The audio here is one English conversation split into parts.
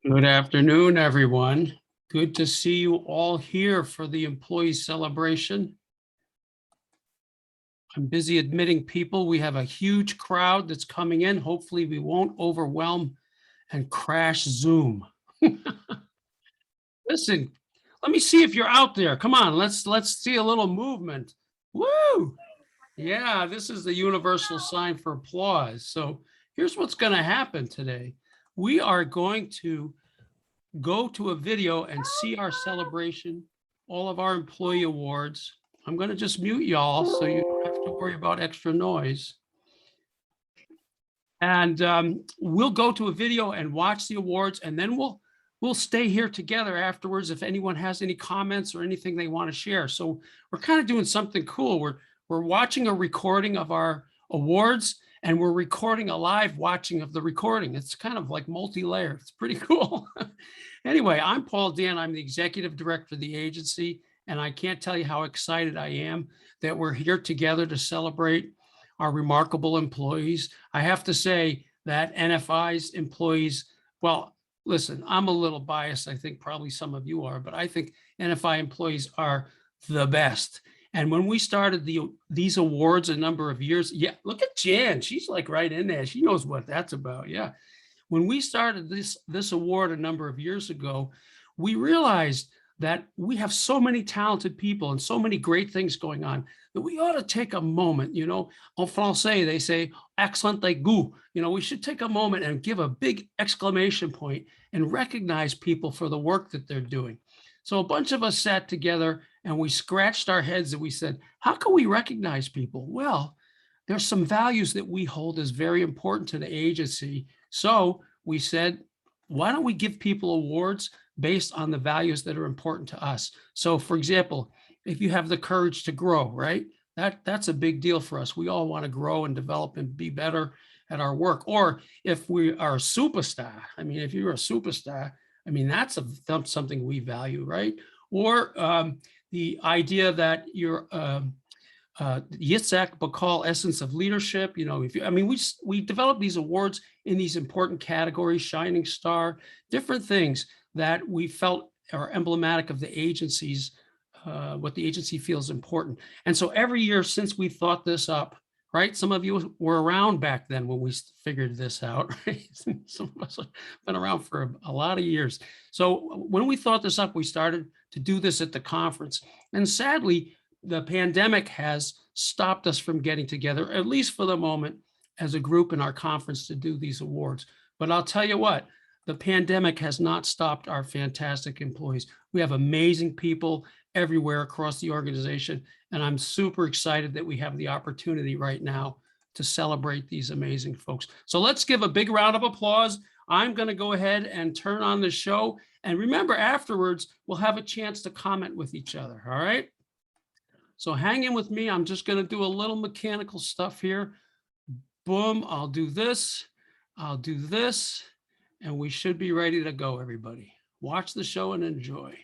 Good afternoon, everyone. Good to see you all here for the employee celebration. I'm busy admitting people. We have a huge crowd that's coming in. Hopefully we won't overwhelm and crash Zoom. Listen, let me see if you're out there. Come on, let's see a little movement. Woo! Yeah, this is the universal sign for applause. So here's what's going to happen today. We are going to go to a video and see our celebration, all of our employee awards. I'm going to just mute y'all so you don't have to worry about extra noise. And we'll go to a video and watch the awards, and then we'll stay here together afterwards if anyone has any comments or anything they want to share. So we're kind of doing something cool. We're watching a recording of our awards, and we're recording a live watching of the recording. It's kind of like multi-layered. It's pretty cool. Anyway, I'm Paul Dan. I'm the executive director of the agency, and I can't tell you how excited I am that we're here together to celebrate our remarkable employees. I have to say that NFI's employees, well, listen, I'm a little biased. I think probably some of you are, but I think NFI employees are the best. And when we started these awards a number of years, yeah, look at Jan. She's like right in there. She knows what that's about. Yeah. When we started this award a number of years ago, we realized that we have so many talented people and so many great things going on that we ought to take a moment, en français, they say, accent aigu, we should take a moment and give a big exclamation point and recognize people for the work that they're doing. So a bunch of us sat together and we scratched our heads and we said, how can we recognize people? Well, there's some values that we hold as very important to the agency. So we said, why don't we give people awards based on the values that are important to us? So for example, if you have the courage to grow, right? That's a big deal for us. We all want to grow and develop and be better at our work. Or if we are a superstar, if you're a superstar, that's something we value, right? Or the idea that you're Yitzhak Bakal essence of leadership. We develop these awards in these important categories, shining star, different things that we felt are emblematic of the agency's, what the agency feels important. And so every year since we thought this up, right? Some of you were around back then when we figured this out, right? Some of us have been around for a lot of years. So when we thought this up, we started to do this at the conference. And sadly, the pandemic has stopped us from getting together, at least for the moment, as a group in our conference to do these awards. But I'll tell you what, the pandemic has not stopped our fantastic employees. We have amazing people everywhere across the organization, and I'm super excited that we have the opportunity right now to celebrate these amazing folks. So let's give a big round of applause. I'm going to go ahead and turn on the show. And remember, afterwards, we'll have a chance to comment with each other, all right? So hang in with me. I'm just going to do a little mechanical stuff here. Boom, I'll do this, and we should be ready to go, everybody. Watch the show and enjoy.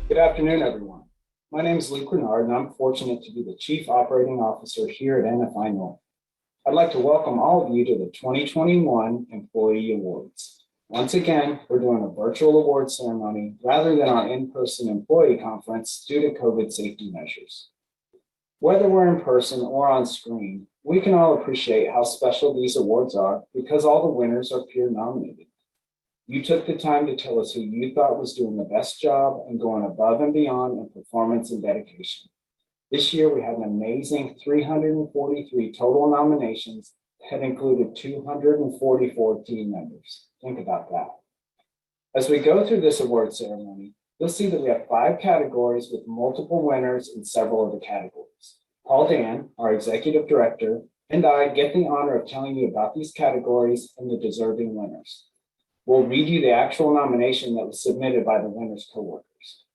Good afternoon, everyone. My name is Luke Renard, and I'm fortunate to be the Chief Operating Officer here at NFI North. I'd like to welcome all of you to the 2021 Employee Awards. Once again, we're doing a virtual award ceremony rather than our in-person employee conference due to COVID safety measures. Whether we're in person or on screen, we can all appreciate how special these awards are because all the winners are peer nominated. You took the time to tell us who you thought was doing the best job and going above and beyond in performance and dedication. This year, we had an amazing 343 total nominations that included 244 team members. Think about that. As we go through this award ceremony, you'll see that we have 5 categories with multiple winners in several of the categories. Paul Dan, our executive director, and I get the honor of telling you about these categories and the deserving winners. We'll read you the actual nomination that was submitted by the winner's coworkers.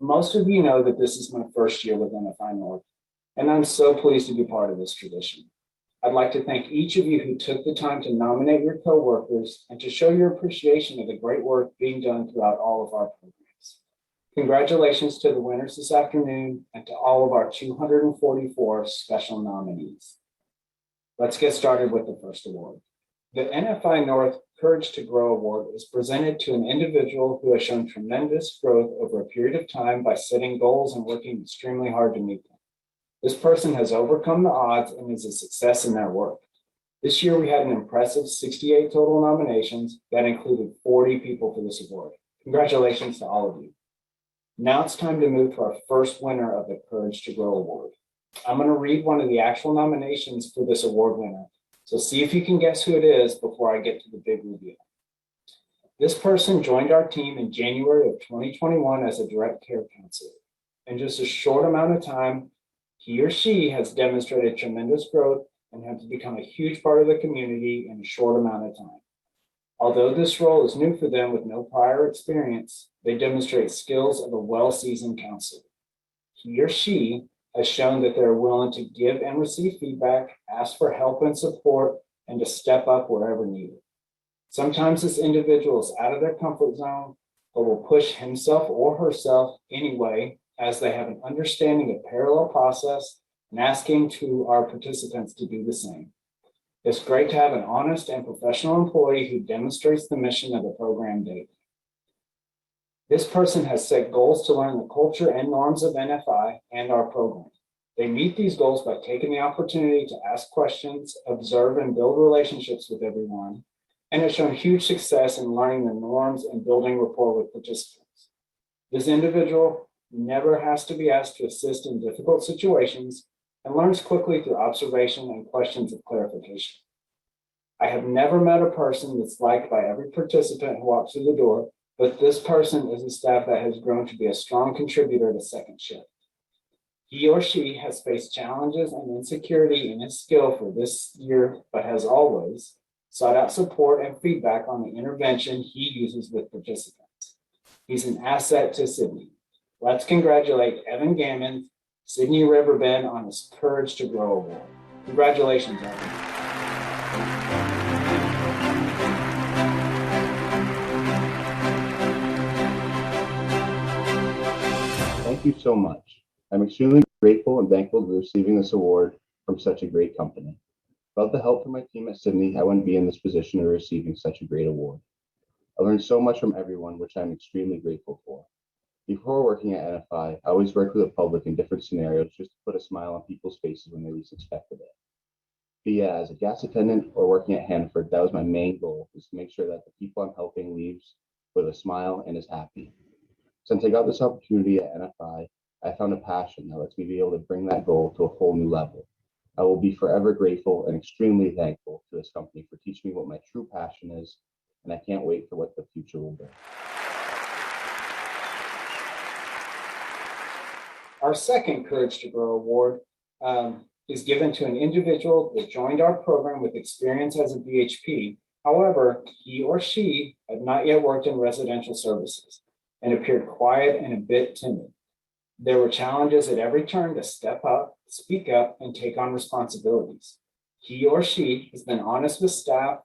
Most of you know that this is my first year with NFI North, and I'm so pleased to be part of this tradition. I'd like to thank each of you who took the time to nominate your coworkers and to show your appreciation of the great work being done throughout all of our programs. Congratulations to the winners this afternoon and to all of our 244 special nominees. Let's get started with the first award. The NFI North Courage to Grow Award is presented to an individual who has shown tremendous growth over a period of time by setting goals and working extremely hard to meet them. This person has overcome the odds and is a success in their work. This year, we had an impressive 68 total nominations that included 40 people for this award. Congratulations to all of you. Now it's time to move to our first winner of the Courage to Grow Award. I'm going to read one of the actual nominations for this award winner. So see if you can guess who it is before I get to the big reveal. This person joined our team in January of 2021 as a direct care counselor. In just a short amount of time, he or she has demonstrated tremendous growth and has become a huge part of the community in a short amount of time. Although this role is new for them with no prior experience, they demonstrate skills of a well-seasoned counselor. He or she has shown that they're willing to give and receive feedback, ask for help and support, and to step up wherever needed. Sometimes this individual is out of their comfort zone, but will push himself or herself anyway, as they have an understanding of parallel process and asking to our participants to do the same. It's great to have an honest and professional employee who demonstrates the mission of the program daily. This person has set goals to learn the culture and norms of NFI and our program. They meet these goals by taking the opportunity to ask questions, observe, and build relationships with everyone, and has shown huge success in learning the norms and building rapport with participants. This individual never has to be asked to assist in difficult situations and learns quickly through observation and questions of clarification. I have never met a person that's liked by every participant who walks through the door, but this person is a staff that has grown to be a strong contributor to second shift. He or she has faced challenges and insecurity in his skill for this year, but has always sought out support and feedback on the intervention he uses with participants. He's an asset to Sydney. Let's congratulate Evan Gammon, Sydney Riverbend, on his Courage to Grow Award. Congratulations, Evan. Thank you so much. I'm extremely grateful and thankful for receiving this award from such a great company. Without the help from my team at Sydney, I wouldn't be in this position of receiving such a great award. I learned so much from everyone, which I'm extremely grateful for. Before working at NFI, I always worked with the public in different scenarios just to put a smile on people's faces when they least expected it. But yeah, as a gas attendant or working at Hanford, that was my main goal, is to make sure that the people I'm helping leaves with a smile and is happy. Since I got this opportunity at NFI, I found a passion that lets me be able to bring that goal to a whole new level. I will be forever grateful and extremely thankful to this company for teaching me what my true passion is, and I can't wait for what the future will bring. Our second Courage to Grow Award is given to an individual that joined our program with experience as a BHP. However, he or she had not yet worked in residential services and appeared quiet and a bit timid. There were challenges at every turn to step up, speak up, and take on responsibilities. He or she has been honest with staff,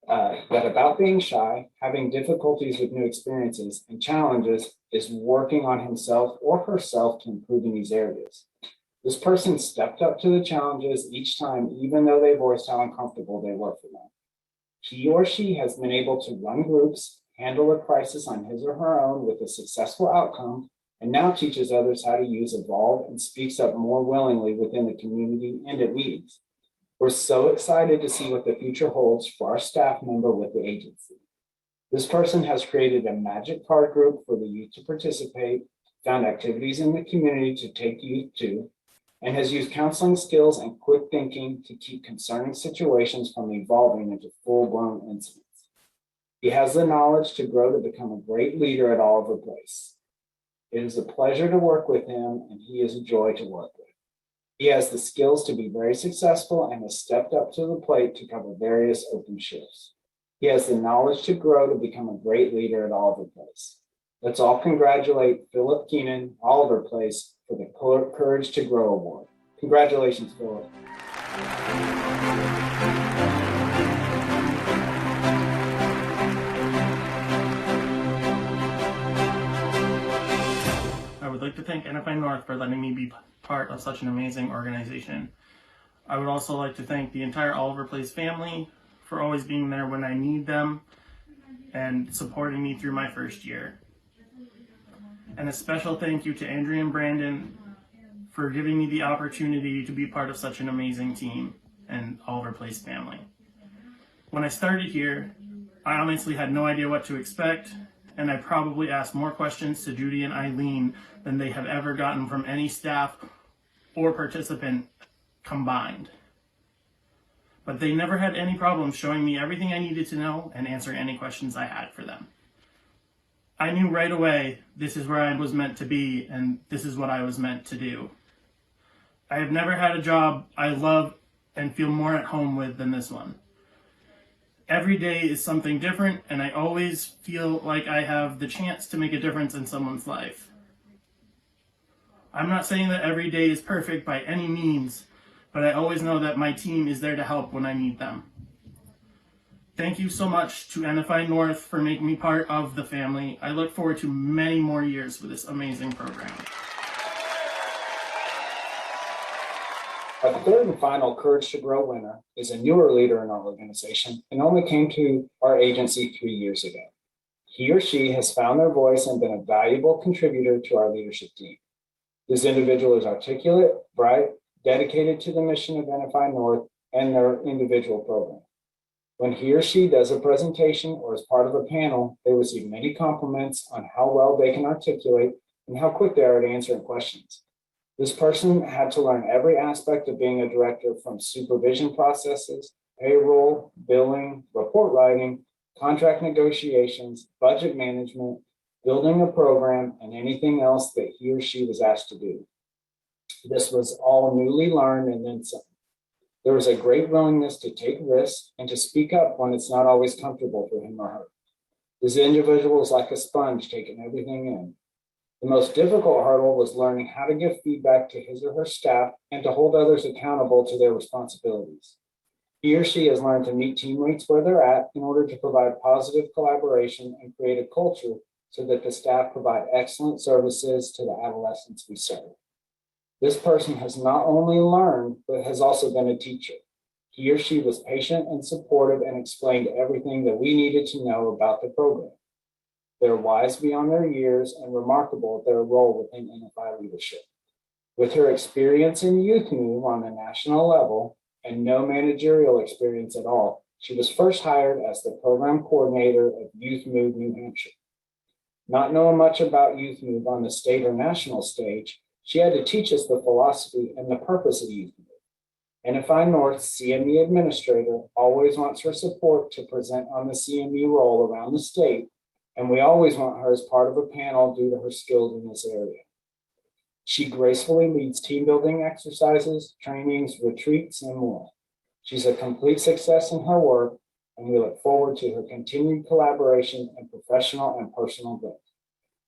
but about being shy, having difficulties with new experiences and challenges, is working on himself or herself to improve in these areas. This person stepped up to the challenges each time, even though they voiced how uncomfortable they were for them. He or she has been able to run groups, handle a crisis on his or her own with a successful outcome, and now teaches others how to use Evolve and speaks up more willingly within the community and at meetings. We're so excited to see what the future holds for our staff member with the agency. This person has created a magic card group for the youth to participate, found activities in the community to take youth to, and has used counseling skills and quick thinking to keep concerning situations from evolving into full-blown incidents. He has the knowledge to grow to become a great leader at Oliver Place. It is a pleasure to work with him, and he is a joy to work with. He has the skills to be very successful and has stepped up to the plate to cover various open shifts. He has the knowledge to grow to become a great leader at Oliver Place. Let's all congratulate Philip Keenan, Oliver Place, for the Courage to Grow Award. Congratulations, Philip. I would like to thank NFI North for letting me be part of such an amazing organization. I would also like to thank the entire Oliver Place family for always being there when I need them and supporting me through my first year. And a special thank you to Andrea and Brandon for giving me the opportunity to be part of such an amazing team and Oliver Place family. When I started here, I honestly had no idea what to expect, and I probably asked more questions to Judy and Eileen than they have ever gotten from any staff or participant combined. But they never had any problems showing me everything I needed to know and answering any questions I had for them. I knew right away this is where I was meant to be and this is what I was meant to do. I have never had a job I love and feel more at home with than this one. Every day is something different, and I always feel like I have the chance to make a difference in someone's life. I'm not saying that every day is perfect by any means, but I always know that my team is there to help when I need them. Thank you so much to NFI North for making me part of the family. I look forward to many more years with this amazing program. Our third and final Courage to Grow winner is a newer leader in our organization and only came to our agency 3 years ago. He or she has found their voice and been a valuable contributor to our leadership team. This individual is articulate, bright, dedicated to the mission of NFI North and their individual program. When he or she does a presentation or is part of a panel, they receive many compliments on how well they can articulate and how quick they are at answering questions. This person had to learn every aspect of being a director, from supervision processes, payroll, billing, report writing, contract negotiations, budget management, building a program, and anything else that he or she was asked to do. This was all newly learned and then some. There was a great willingness to take risks and to speak up when it's not always comfortable for him or her. This individual is like a sponge taking everything in. The most difficult hurdle was learning how to give feedback to his or her staff and to hold others accountable to their responsibilities. He or she has learned to meet teammates where they're at in order to provide positive collaboration and create a culture so that the staff provide excellent services to the adolescents we serve. This person has not only learned, but has also been a teacher. He or she was patient and supportive and explained everything that we needed to know about the program. They're wise beyond their years and remarkable at their role within NFI leadership. With her experience in Youth Move on the national level and no managerial experience at all, she was first hired as the program coordinator of Youth Move New Hampshire. Not knowing much about Youth Move on the state or national stage, she had to teach us the philosophy and the purpose of Youth Move. NFI North's CME administrator always wants her support to present on the CME role around the state, and we always want her as part of a panel due to her skills in this area. She gracefully leads team building exercises, trainings, retreats, and more. She's a complete success in her work, and we look forward to her continued collaboration and professional and personal growth.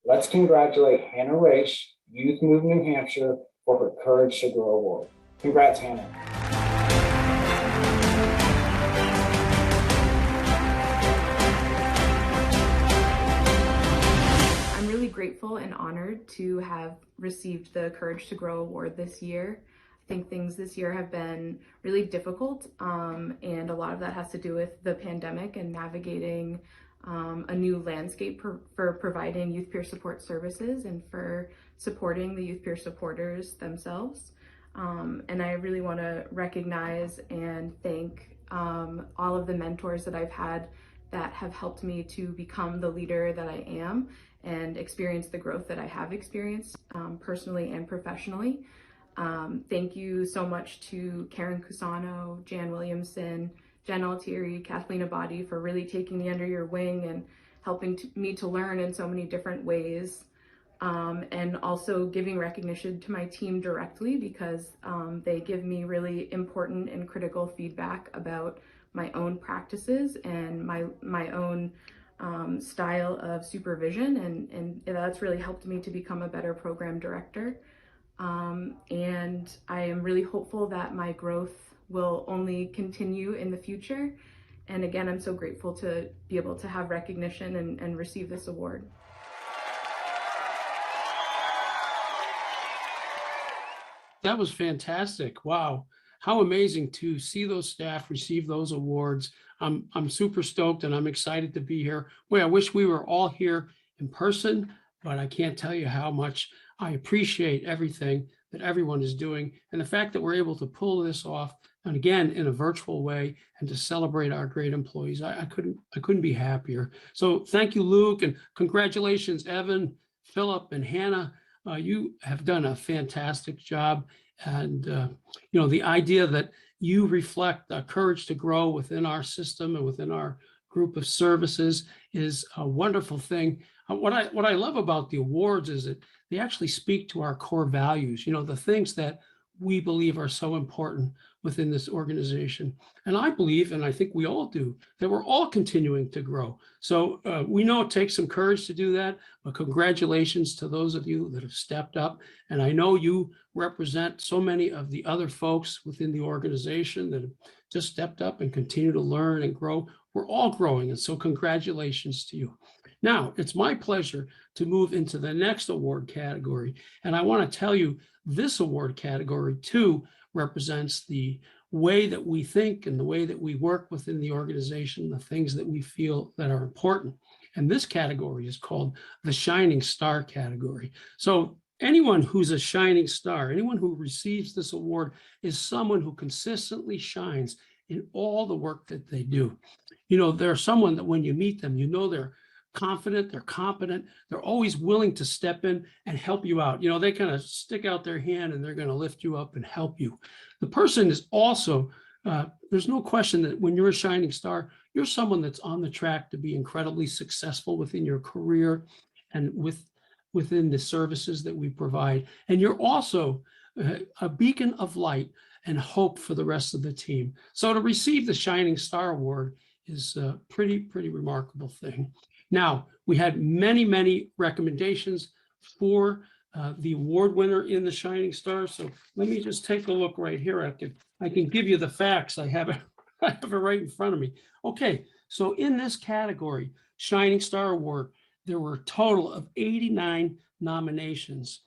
Let's congratulate Hannah Raish, Youth Move New Hampshire, for her Courage to Grow Award. Congrats, Hannah. I'm really grateful and honored to have received the Courage to Grow Award this year. I think things this year have been really difficult, and a lot of that has to do with the pandemic and navigating a new landscape for providing youth peer support services and for supporting the youth peer supporters themselves. And I really want to recognize and thank all of the mentors that I've had that have helped me to become the leader that I am and experience the growth that I have experienced personally and professionally. Thank you so much to Karen Cusano, Jan Williamson, Jen Altieri, Kathleen Abadi for really taking me under your wing and helping me to learn in so many different ways. And also giving recognition to my team directly because they give me really important and critical feedback about my own practices and my own style of supervision, and that's really helped me to become a better program director. And I am really hopeful that my growth will only continue in the future. And again, I'm so grateful to be able to have recognition and receive this award. That was fantastic. Wow. How amazing to see those staff receive those awards. I'm super stoked and I'm excited to be here. Boy, I wish we were all here in person, but I can't tell you how much I appreciate everything that everyone is doing and the fact that we're able to pull this off, and again, in a virtual way, and to celebrate our great employees. I couldn't be happier. So thank you, Luke, and congratulations, Evan, Philip, and Hannah. You have done a fantastic job. And, the idea that you reflect courage to grow within our system and within our group of services is a wonderful thing. What I love about the awards is that they actually speak to our core values, the things that we believe are so important within this organization. And I believe, and I think we all do, that we're all continuing to grow. So we know it takes some courage to do that, but congratulations to those of you that have stepped up. And I know you represent so many of the other folks within the organization that have just stepped up and continue to learn and grow. We're all growing, and so congratulations to you. Now, it's my pleasure to move into the next award category. And I want to tell you, this award category too represents the way that we think and the way that we work within the organization, the things that we feel that are important. And this category is called the Shining Star category. So anyone who's a shining star, anyone who receives this award is someone who consistently shines in all the work that they do. They're someone that when you meet them, they're confident, they're competent, they're always willing to step in and help you out. They kind of stick out their hand and they're going to lift you up and help you. The person is also, there's no question that when you're a shining star, you're someone that's on the track to be incredibly successful within your career and within the services that we provide. And you're also a beacon of light and hope for the rest of the team. So to receive the Shining Star Award is a pretty remarkable thing. Now, we had many recommendations for the award winner in the Shining Star. So let me just take a look right here. I can give you the facts. I have it right in front of me. Okay, so in this category, Shining Star Award, there were a total of 89 nominations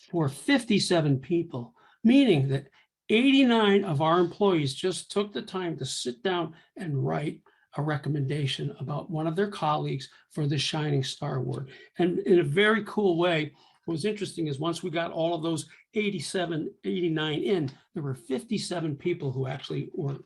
for 57 people, meaning that 89 of our employees just took the time to sit down and write a recommendation about one of their colleagues for the Shining Star Award. And in a very cool way, what was interesting is once we got all of those 89 in, there were 57 people who actually were,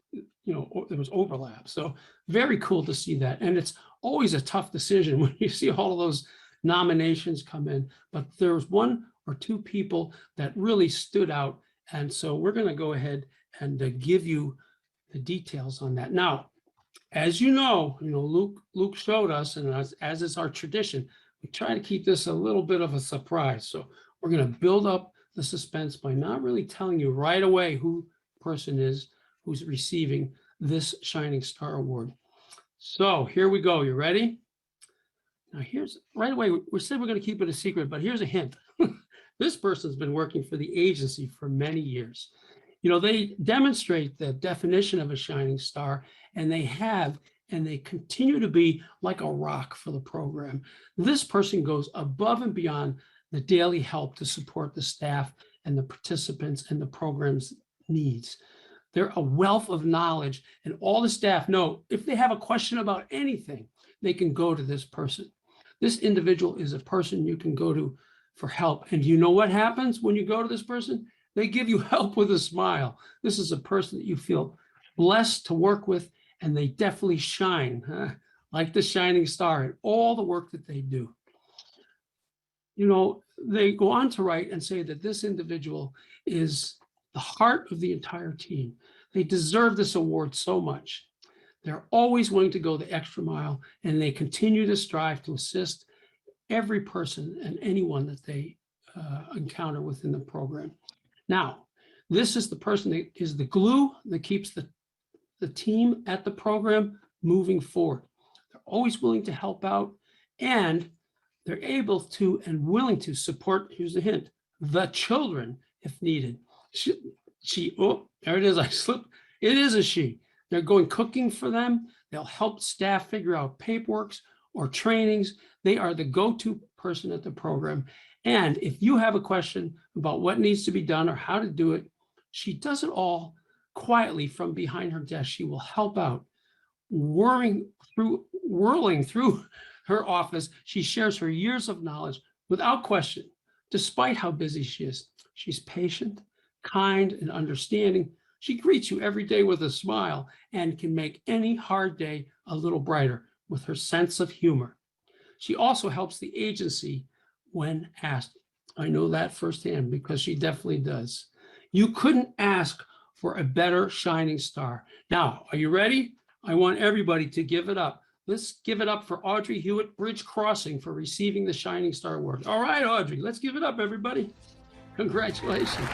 there was overlap. So very cool to see that. And it's always a tough decision when you see all of those nominations come in, but there was one or two people that really stood out. And so we're going to go ahead and give you the details on that. Now, as Luke showed us, and as is our tradition, we try to keep this a little bit of a surprise. So we're going to build up the suspense by not really telling you right away who the person is who's receiving this Shining Star Award. So here we go. You ready? Now here's right away. We said we're going to keep it a secret, but here's a hint. This person's been working for the agency for many years. They demonstrate the definition of a shining star, and they continue to be like a rock for the program. This person goes above and beyond the daily help to support the staff and the participants and the program's needs. They're a wealth of knowledge, and all the staff know if they have a question about anything, they can go to this person. This individual is a person you can go to for help. And you know what happens when you go to this person? They give you help with a smile. This is a person that you feel blessed to work with, and they definitely shine like the shining star in all the work that they do. They go on to write and say that this individual is the heart of the entire team. They deserve this award so much. They're always willing to go the extra mile, and they continue to strive to assist every person and anyone that they encounter within the program. Now, this is the person that is the glue that keeps the the team at the program moving forward. They're always willing to help out, and they're able to and willing to support, here's the hint, the children if needed. Oh, there it is, I slipped. It is a she. They're going cooking for them. They'll help staff figure out paperwork or trainings. They are the go-to person at the program. And if you have a question about what needs to be done or how to do it, she does it all quietly from behind her desk. She will help out, whirling through her office. She shares her years of knowledge without question, despite how busy she is. She's patient, kind, and understanding. She greets you every day with a smile and can make any hard day a little brighter with her sense of humor. She also helps the agency when asked. I know that firsthand because she definitely does. You couldn't ask for a better shining star. Now, are you ready? I want everybody to give it up. Let's give it up for Audrey Hewitt, Bridge Crossing, for receiving the Shining Star Award. All right, Audrey, let's give it up, everybody. Congratulations.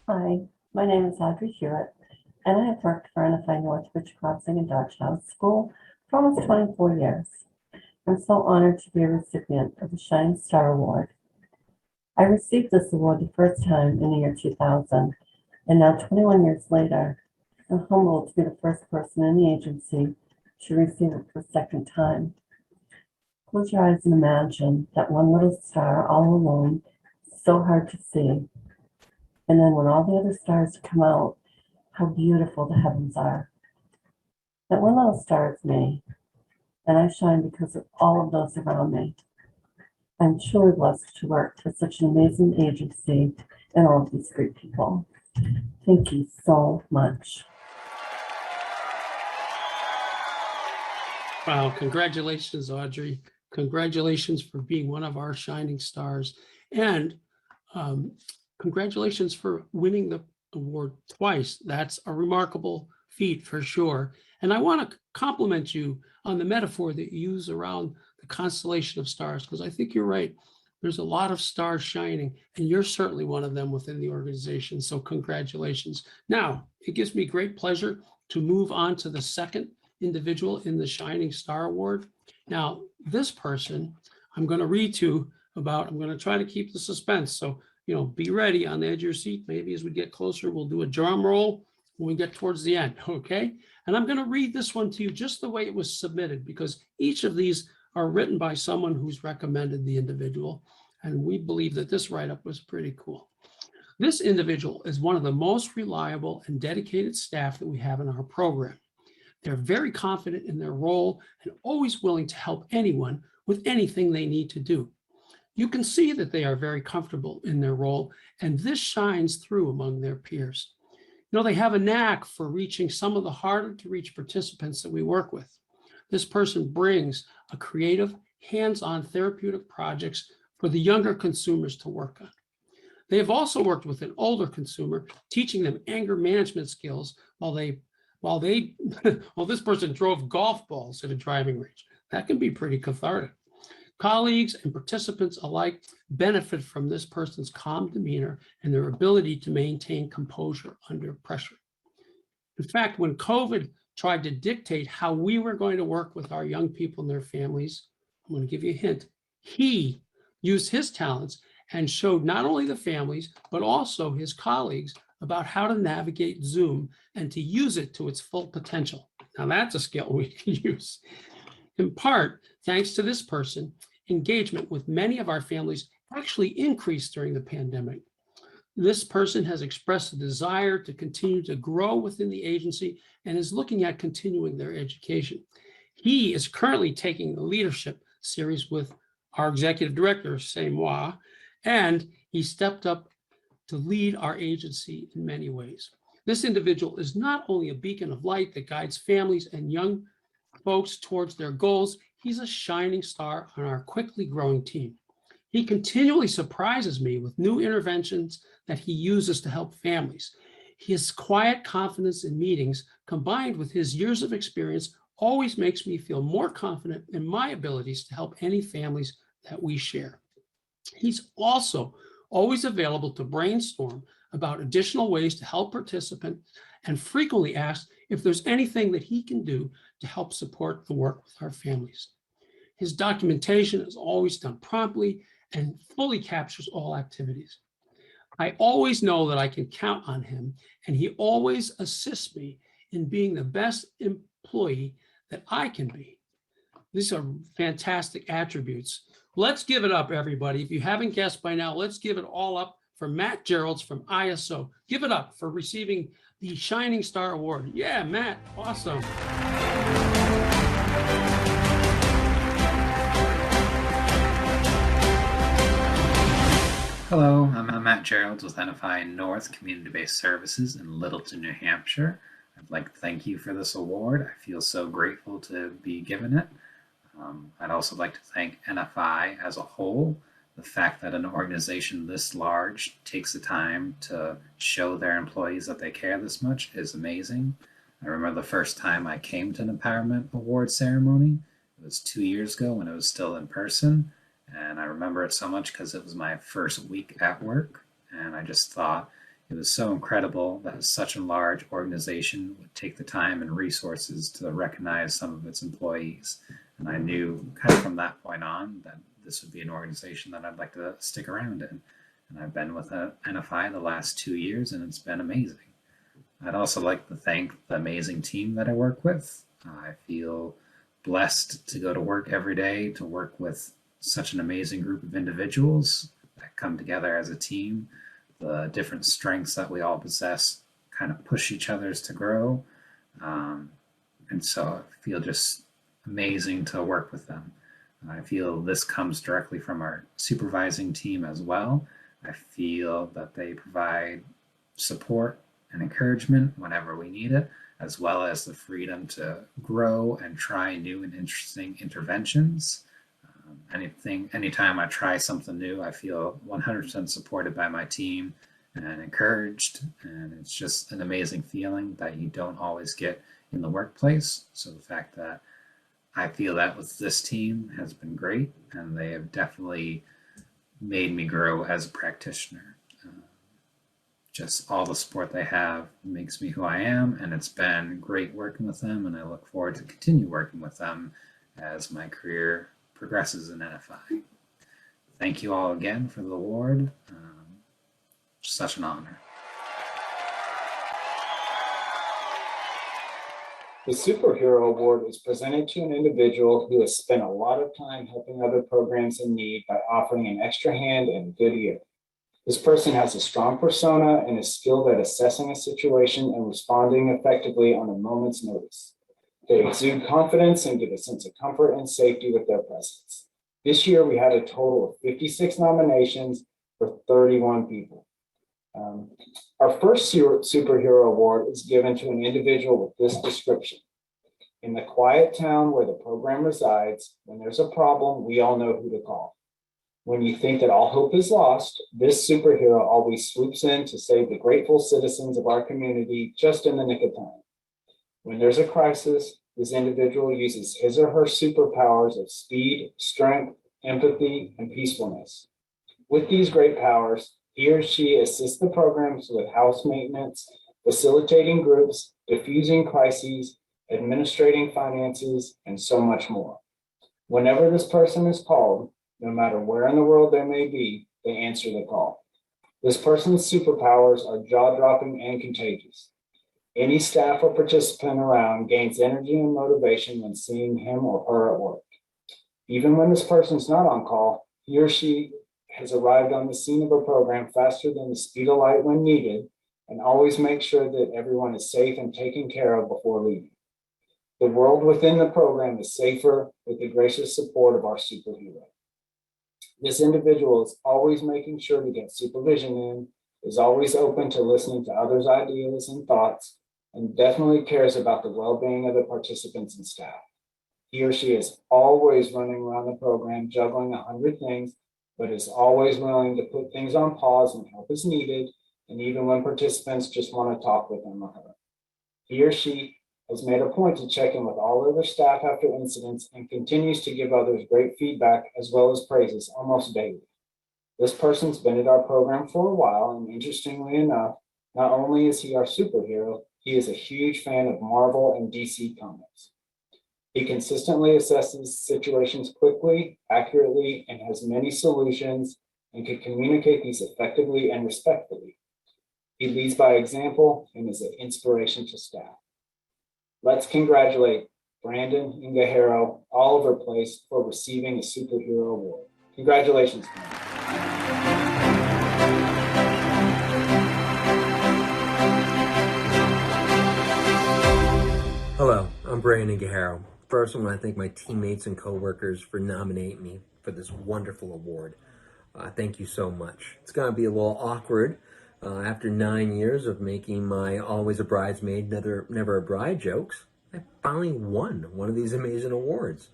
Hi, my name is Audrey Hewitt, and I have worked for NFI North Bridge Crossing and Dodge House School for almost 24 years. I'm so honored to be a recipient of the Shining Star Award. I received this award the first time in the year 2000, and now 21 years later, I'm humbled to be the first person in the agency to receive it for the second time. Close your eyes and imagine that one little star all alone, so hard to see. And then when all the other stars come out, how beautiful the heavens are. That one little star is me, and I shine because of all of those around me. I'm truly blessed to work for such an amazing agency and all of these great people. Thank you so much. Wow, congratulations, Audrey. Congratulations for being one of our shining stars. And congratulations for winning the award twice. That's a remarkable feat for sure. And I want to compliment you on the metaphor that you use around the constellation of stars, because I think you're right. There's a lot of stars shining, and you're certainly one of them within the organization. So congratulations. Now, it gives me great pleasure to move on to the second individual in the Shining Star Award. Now, this person I'm going to read to about, I'm going to try to keep the suspense. So, be ready on the edge of your seat. Maybe as we get closer, we'll do a drum roll when we get towards the end, okay? And I'm going to read this one to you just the way it was submitted, because each of these are written by someone who's recommended the individual. And we believe that this write-up was pretty cool. This individual is one of the most reliable and dedicated staff that we have in our program. They're very confident in their role and always willing to help anyone with anything they need to do. You can see that they are very comfortable in their role, and this shines through among their peers. They have a knack for reaching some of the harder to reach participants that we work with. This person brings a creative, hands-on therapeutic projects for the younger consumers to work on. They have also worked with an older consumer, teaching them anger management skills while this person drove golf balls at a driving range. That can be pretty cathartic. Colleagues and participants alike benefit from this person's calm demeanor and their ability to maintain composure under pressure. In fact, when COVID tried to dictate how we were going to work with our young people and their families, I'm going to give you a hint. He used his talents and showed not only the families, but also his colleagues about how to navigate Zoom and to use it to its full potential. Now that's a skill we can use. In part, thanks to this person, engagement with many of our families actually increased during the pandemic. This person has expressed a desire to continue to grow within the agency and is looking at continuing their education. He is currently taking the leadership series with our executive director, c'est moi, and he stepped up to lead our agency in many ways. This individual is not only a beacon of light that guides families and young folks towards their goals, he's a shining star on our quickly growing team. He continually surprises me with new interventions that he uses to help families. His quiet confidence in meetings, combined with his years of experience, always makes me feel more confident in my abilities to help any families that we share. He's also always available to brainstorm about additional ways to help participants and frequently asks if there's anything that he can do to help support the work with our families. His documentation is always done promptly and fully captures all activities. I always know that I can count on him, and he always assists me in being the best employee that I can be. These are fantastic attributes. Let's give it up, everybody. If you haven't guessed by now, let's give it all up for Matt Geralds from ISO. Give it up for receiving the Shining Star Award. Yeah, Matt, awesome. Hello, I'm Matt Geralds with NFI North Community-Based Services in Littleton, New Hampshire. I'd like to thank you for this award. I feel so grateful to be given it. I'd also like to thank NFI as a whole. The fact that an organization this large takes the time to show their employees that they care this much is amazing. I remember the first time I came to an Empowerment Award ceremony. It was 2 years ago when it was still in person. And I remember it so much because it was my first week at work. And I just thought it was so incredible that such a large organization would take the time and resources to recognize some of its employees. And I knew kind of from that point on that this would be an organization that I'd like to stick around in. And I've been with NFI the last 2 years, and it's been amazing. I'd also like to thank the amazing team that I work with. I feel blessed to go to work every day, to work with such an amazing group of individuals that come together as a team. The different strengths that we all possess kind of push each other's to grow. And so I feel just amazing to work with them. I feel this comes directly from our supervising team as well. I feel that they provide support and encouragement whenever we need it, as well as the freedom to grow and try new and interesting interventions. Anytime I try something new, I feel 100% supported by my team and encouraged. And it's just an amazing feeling that you don't always get in the workplace. So the fact that I feel that with this team has been great, and they have definitely made me grow as a practitioner. Just all the support they have makes me who I am, and it's been great working with them, and I look forward to continue working with them as my career progresses in NFI. Thank you all again for the award. Such an honor. The Superhero Award is presented to an individual who has spent a lot of time helping other programs in need by offering an extra hand and a good ear. This person has a strong persona and is skilled at assessing a situation and responding effectively on a moment's notice. They exude confidence and give a sense of comfort and safety with their presence. This year, we had a total of 56 nominations for 31 people. Our first Superhero Award is given to an individual with this description. In the quiet town where the program resides, when there's a problem, we all know who to call. When you think that all hope is lost, this superhero always swoops in to save the grateful citizens of our community just in the nick of time. When there's a crisis, this individual uses his or her superpowers of speed, strength, empathy, and peacefulness. With these great powers, he or she assists the programs with house maintenance, facilitating groups, diffusing crises, administrating finances, and so much more. Whenever this person is called, no matter where in the world they may be, they answer the call. This person's superpowers are jaw-dropping and contagious. Any staff or participant around gains energy and motivation when seeing him or her at work. Even when this person's not on call, he or she has arrived on the scene of a program faster than the speed of light when needed, and always makes sure that everyone is safe and taken care of before leaving. The world within the program is safer with the gracious support of our superhero. This individual is always making sure to get supervision in, is always open to listening to others' ideas and thoughts, and definitely cares about the well-being of the participants and staff. He or she is always running around the program, juggling 100 things, but is always willing to put things on pause when help is needed, and even when participants just want to talk with him or her. He or she has made a point to check in with all other staff after incidents and continues to give others great feedback as well as praises almost daily. This person's been at our program for a while, and interestingly enough, not only is he our superhero, he is a huge fan of Marvel and DC comics. He consistently assesses situations quickly, accurately, and has many solutions and can communicate these effectively and respectfully. He leads by example and is an inspiration to staff. Let's congratulate Brandon Ingahero, Oliver Place, for receiving a Superhero Award. Congratulations, Brandon. Hello, I'm Brandon Gaharo. First, I want to thank my teammates and coworkers for nominating me for this wonderful award. Thank you so much. It's going to be a little awkward after 9 years of making my always a bridesmaid, never a bride jokes. I finally won one of these amazing awards.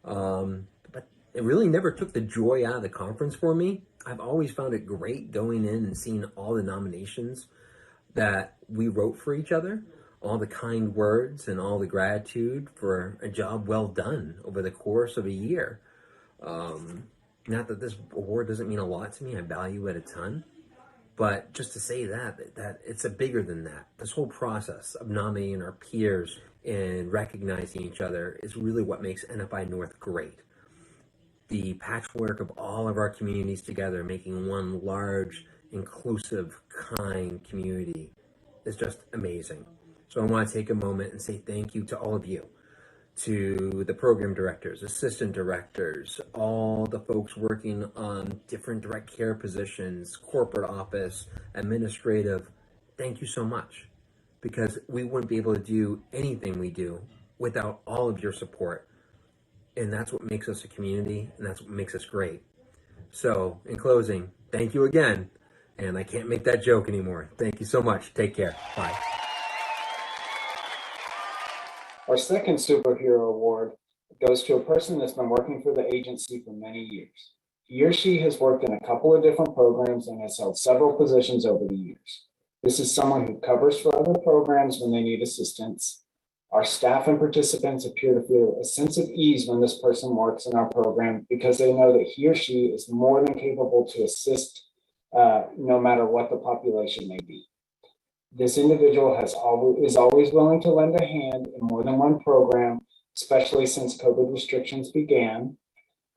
But it really never took the joy out of the conference for me. I've always found it great going in and seeing all the nominations that we wrote for each other, all the kind words and all the gratitude for a job well done over the course of a year. Not that this award doesn't mean a lot to me, I value it a ton, but just to say that it's bigger than that. This whole process of nominating our peers and recognizing each other is really what makes NFI North great. The patchwork of all of our communities together, making one large, inclusive, kind community is just amazing. So I want to take a moment and say thank you to all of you, to the program directors, assistant directors, all the folks working on different direct care positions, corporate office, administrative. Thank you so much, because we wouldn't be able to do anything we do without all of your support. And that's what makes us a community, and that's what makes us great. So in closing, thank you again. And I can't make that joke anymore. Thank you so much. Take care. Bye. Our second Superhero Award goes to a person that's been working for the agency for many years. He or she has worked in a couple of different programs and has held several positions over the years. This is someone who covers for other programs when they need assistance. Our staff and participants appear to feel a sense of ease when this person works in our program because they know that he or she is more than capable to assist no matter what the population may be. This individual is always willing to lend a hand in more than one program, especially since COVID restrictions began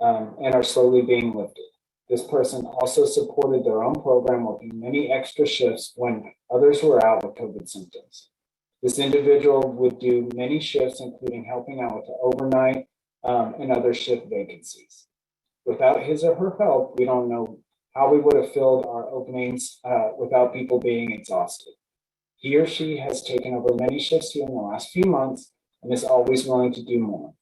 and are slowly being lifted. This person also supported their own program, working many extra shifts when others were out with COVID symptoms. This individual would do many shifts, including helping out with the overnight and other shift vacancies. Without his or her help, we don't know how we would have filled our openings without people being exhausted. He or she has taken over many shifts here in the last few months and is always willing to do more.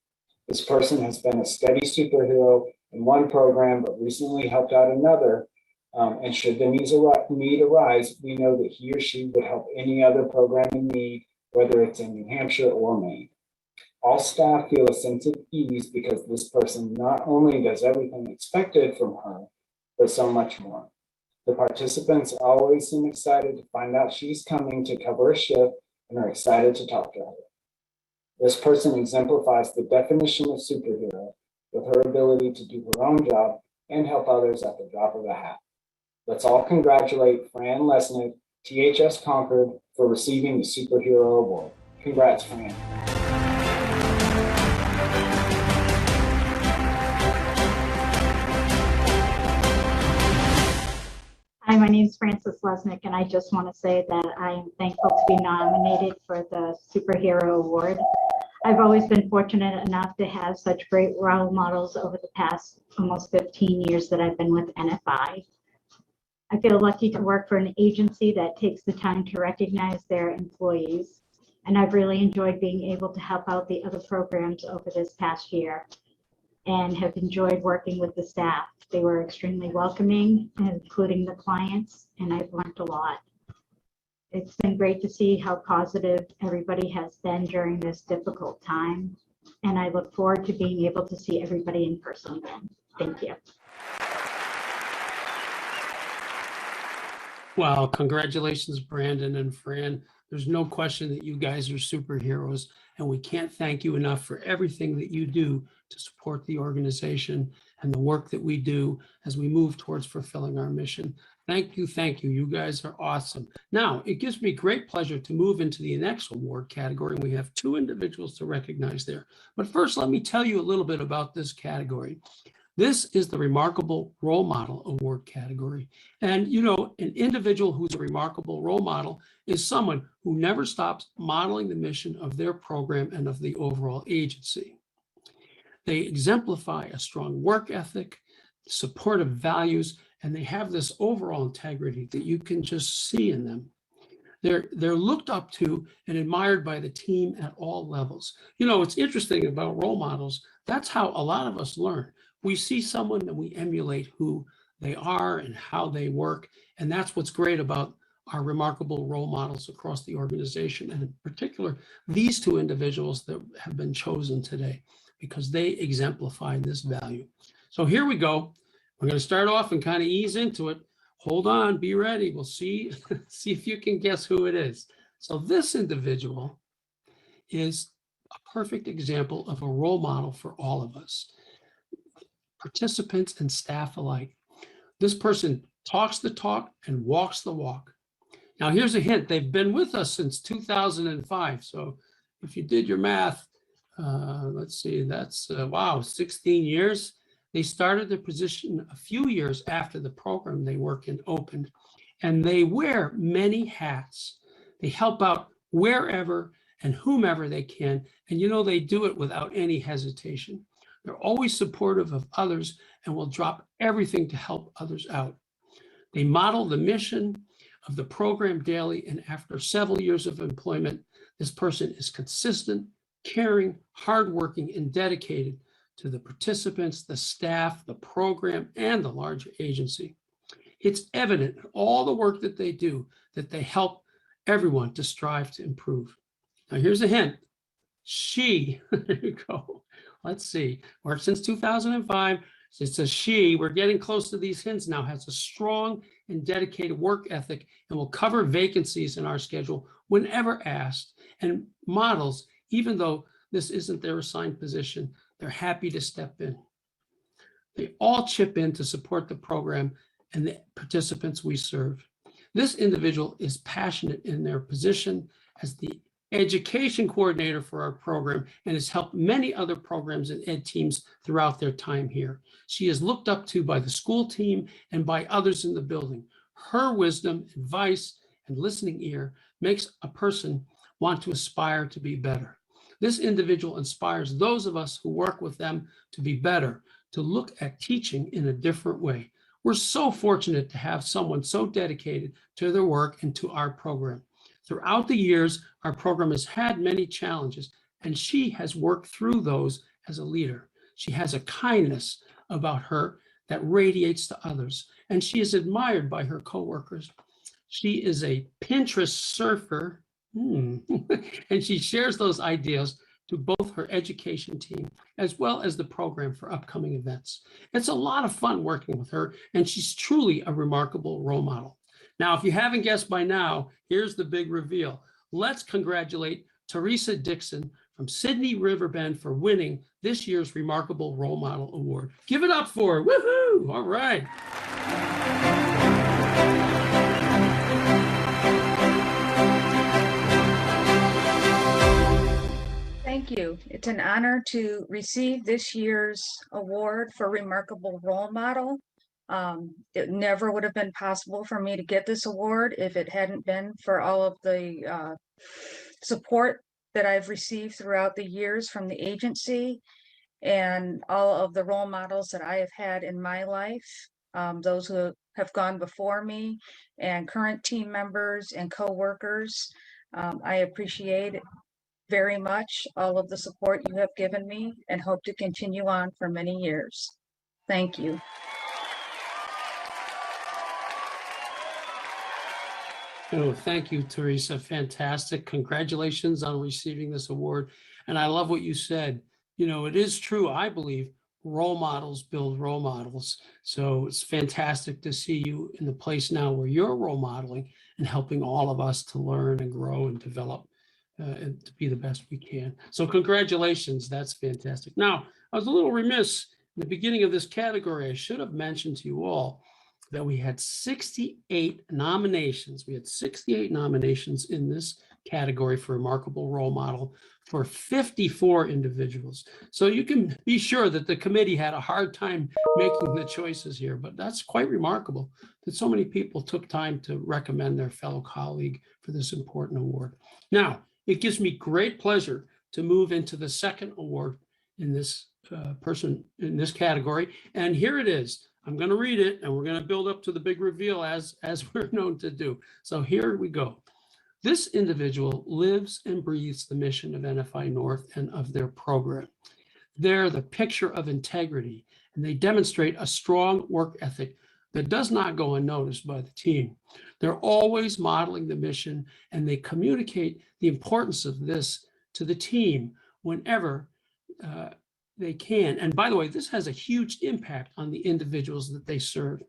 This person has been a steady superhero in one program, but recently helped out another. And should the need arise, we know that he or she would help any other program in need, whether it's in New Hampshire or Maine. All staff feel a sense of ease because this person not only does everything expected from her, but so much more. The participants always seem excited to find out she's coming to cover a shift and are excited to talk to her. This person exemplifies the definition of superhero with her ability to do her own job and help others at the drop of a hat. Let's all congratulate Fran Lesnick, THS Concord, for receiving the Superhero Award. Congrats, Fran. Hi, my name is Frances Lesnick, and I just want to say that I am thankful to be nominated for the Superhero Award. I've always been fortunate enough to have such great role models over the past almost 15 years that I've been with NFI. I feel lucky to work for an agency that takes the time to recognize their employees, and I've really enjoyed being able to help out the other programs over this past year and have enjoyed working with the staff. They were extremely welcoming, including the clients, and I've learned a lot. It's been great to see how positive everybody has been during this difficult time, and I look forward to being able to see everybody in person again. Thank you. Well, congratulations, Brandon and Fran. There's no question that you guys are superheroes, and we can't thank you enough for everything that you do to support the organization and the work that we do as we move towards fulfilling our mission. Thank you, thank you. You guys are awesome. Now, it gives me great pleasure to move into the next award category. We have 2 individuals to recognize there. But first, let me tell you a little bit about this category. This is the Remarkable Role Model Award category. And you know, an individual who's a remarkable role model is someone who never stops modeling the mission of their program and of the overall agency. They exemplify a strong work ethic, supportive values, and they have this overall integrity that you can just see in them. They're looked up to and admired by the team at all levels. You know, it's interesting about role models. That's how a lot of us learn. We see someone and we emulate who they are and how they work. And that's what's great about our remarkable role models across the organization. And in particular, these 2 individuals that have been chosen today, because they exemplify this value. So here we go. We're going to start off and kind of ease into it. Hold on, be ready. We'll see if you can guess who it is. So this individual is a perfect example of a role model for all of us, participants and staff alike. This person talks the talk and walks the walk. Now, here's a hint. They've been with us since 2005. So if you did your math, let's see, that's, wow, 16 years. They started their position a few years after the program they work in opened, and they wear many hats. They help out wherever and whomever they can, and you know, they do it without any hesitation. They're always supportive of others and will drop everything to help others out. They model the mission of the program daily, and after several years of employment, this person is consistent, caring, hardworking, and dedicated to the participants, the staff, the program, and the larger agency. It's evident in all the work that they do that they help everyone to strive to improve. Now, here's a hint. She, there you go. Let's see, worked since 2005. It's a she. We're getting close to these hints now. Has a strong and dedicated work ethic and will cover vacancies in our schedule whenever asked, and models, even though this isn't their assigned position, they're happy to step in. They all chip in to support the program and the participants we serve. This individual is passionate in their position as the education coordinator for our program and has helped many other programs and ed teams throughout their time here. She is looked up to by the school team and by others in the building. Her wisdom, advice, and listening ear makes a person want to aspire to be better. This individual inspires those of us who work with them to be better, to look at teaching in a different way. We're so fortunate to have someone so dedicated to their work and to our program. Throughout the years, our program has had many challenges, and she has worked through those as a leader. She has a kindness about her that radiates to others, and she is admired by her coworkers. She is a Pinterest surfer, and she shares those ideas to both her education team as well as the program for upcoming events. It's a lot of fun working with her, and she's truly a remarkable role model. Now, if you haven't guessed by now, here's the big reveal. Let's congratulate Teresa Dixon from Sydney Riverbend for winning this year's Remarkable Role Model Award. Give it up for her. Woohoo! All right. Thank you. It's an honor to receive this year's award for Remarkable Role Model. It never would have been possible for me to get this award if it hadn't been for all of the support that I've received throughout the years from the agency and all of the role models that I have had in my life, those who have gone before me and current team members and co-workers. I appreciate very much all of the support you have given me and hope to continue on for many years. Thank you. Oh, thank you, Teresa. Fantastic. Congratulations on receiving this award. And I love what you said. You know, it is true, I believe, role models build role models. So it's fantastic to see you in the place now where you're role modeling and helping all of us to learn and grow and develop and to be the best we can. So congratulations. That's fantastic. Now, I was a little remiss the beginning of this category, I should have mentioned to you all that we had 68 nominations. We had 68 nominations in this category for remarkable role model for 54 individuals. So you can be sure that the committee had a hard time making the choices here, but that's quite remarkable that so many people took time to recommend their fellow colleague for this important award. Now, it gives me great pleasure to move into the second award in this in this category. And here it is. I'm going to read it and we're going to build up to the big reveal as we're known to do. So here we go. This individual lives and breathes the mission of NFI North and of their program. They're the picture of integrity, and they demonstrate a strong work ethic that does not go unnoticed by the team. They're always modeling the mission, and they communicate the importance of this to the team whenever they can. And by the way, this has a huge impact on the individuals that they serve.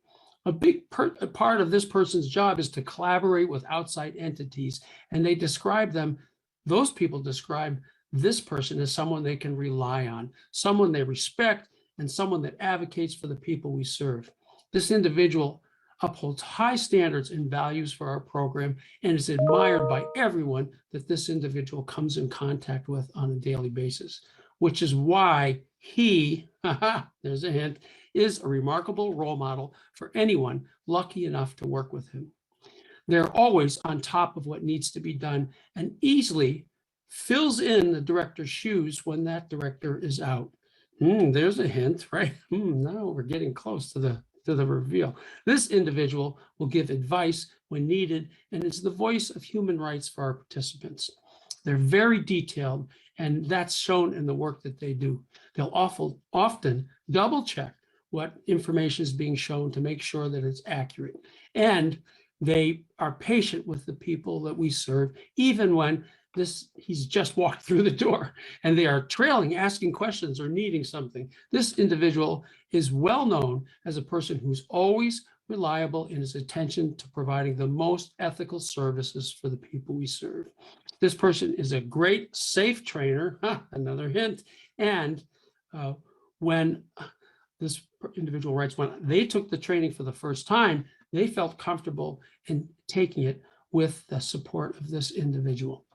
A big part of this person's job is to collaborate with outside entities, and they describe them, those people describe this person as someone they can rely on, someone they respect, and someone that advocates for the people we serve. This individual upholds high standards and values for our program and is admired by everyone that this individual comes in contact with on a daily basis, which is why he, there's a hint, is a remarkable role model for anyone lucky enough to work with him. They're always on top of what needs to be done and easily fills in the director's shoes when that director is out. There's a hint, right? Now we're getting close to the reveal. This individual will give advice when needed and is the voice of human rights for our participants. They're very detailed, and that's shown in the work that they do. They'll often double check what information is being shown to make sure that it's accurate. And they are patient with the people that we serve, even when he's just walked through the door and they are trailing, asking questions or needing something. This individual is well known as a person who's always reliable in his attention to providing the most ethical services for the people we serve. This person is a great safe trainer, another hint. And when this individual writes, when they took the training for the first time, they felt comfortable in taking it with the support of this individual.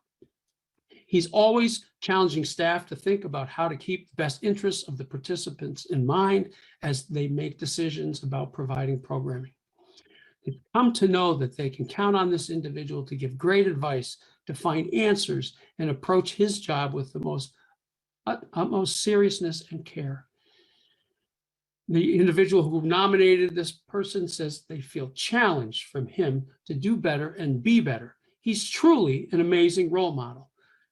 He's always challenging staff to think about how to keep the best interests of the participants in mind as they make decisions about providing programming. They've come to know that they can count on this individual to give great advice, to find answers, and approach his job with the utmost seriousness and care. The individual who nominated this person says they feel challenged from him to do better and be better. He's truly an amazing role model.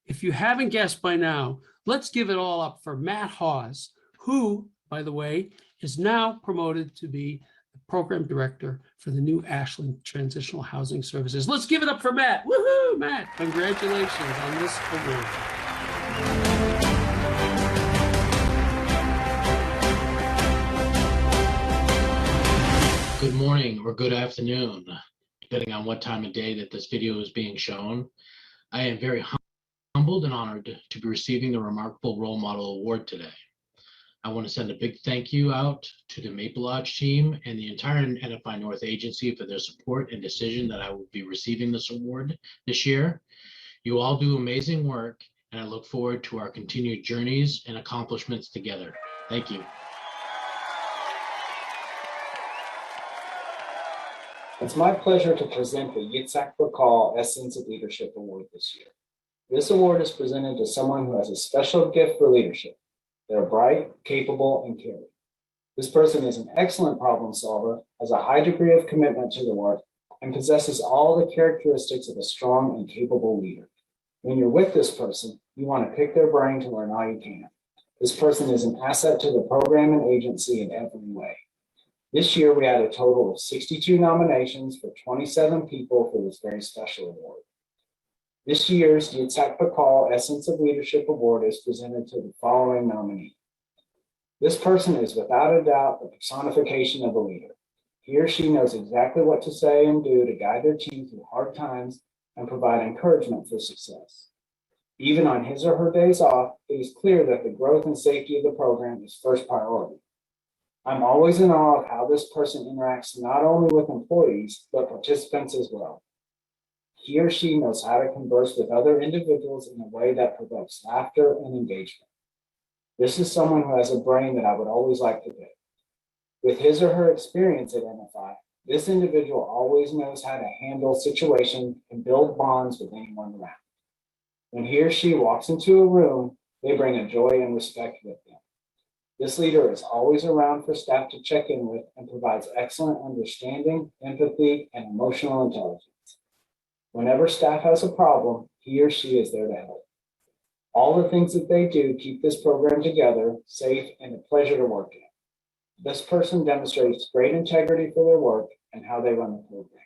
If you haven't guessed by now, let's give it all up for Matt Hawes, who, by the way, is now promoted to be the program director for the new Ashland Transitional Housing Services. Let's give it up for Matt. Woohoo, Matt. Congratulations on this award. Good morning or good afternoon, depending on what time of day that this video is being shown. I am very humbled and honored to be receiving the Remarkable Role Model Award today. I want to send a big thank you out to the Maple Lodge team and the entire NFI North agency for their support and decision that I will be receiving this award this year. You all do amazing work, and I look forward to our continued journeys and accomplishments together. Thank you. It's my pleasure to present the Yitzhak Bakal Essence of Leadership Award this year. This award is presented to someone who has a special gift for leadership. They're bright, capable, and caring. This person is an excellent problem solver, has a high degree of commitment to the work, and possesses all the characteristics of a strong and capable leader. When you're with this person, you want to pick their brain to learn all you can. This person is an asset to the program and agency in every way. This year, we had a total of 62 nominations for 27 people for this very special award. This year's Yitzhak Bakal Essence of Leadership Award is presented to the following nominee. This person is without a doubt the personification of a leader. He or she knows exactly what to say and do to guide their team through hard times and provide encouragement for success. Even on his or her days off, it is clear that the growth and safety of the program is first priority. I'm always in awe of how this person interacts not only with employees, but participants as well. He or she knows how to converse with other individuals in a way that provokes laughter and engagement. This is someone who has a brain that I would always like to pick. With his or her experience at NFI, this individual always knows how to handle situations and build bonds with anyone around. When he or she walks into a room, they bring a joy and respect with them. This leader is always around for staff to check in with and provides excellent understanding, empathy, and emotional intelligence. Whenever staff has a problem, he or she is there to help. All the things that they do keep this program together, safe, and a pleasure to work in. This person demonstrates great integrity for their work and how they run the program.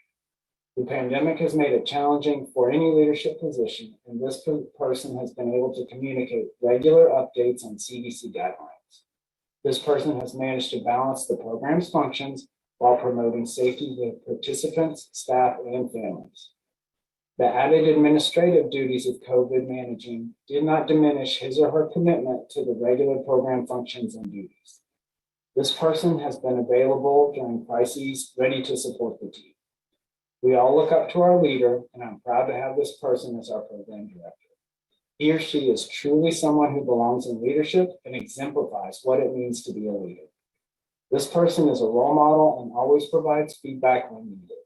The pandemic has made it challenging for any leadership position, and this person has been able to communicate regular updates on CDC guidelines. This person has managed to balance the program's functions while promoting safety to participants, staff, and families. The added administrative duties of COVID managing did not diminish his or her commitment to the regular program functions and duties. This person has been available during crises, ready to support the team. We all look up to our leader, and I'm proud to have this person as our program director. He or she is truly someone who belongs in leadership and exemplifies what it means to be a leader. This person is a role model and always provides feedback when needed.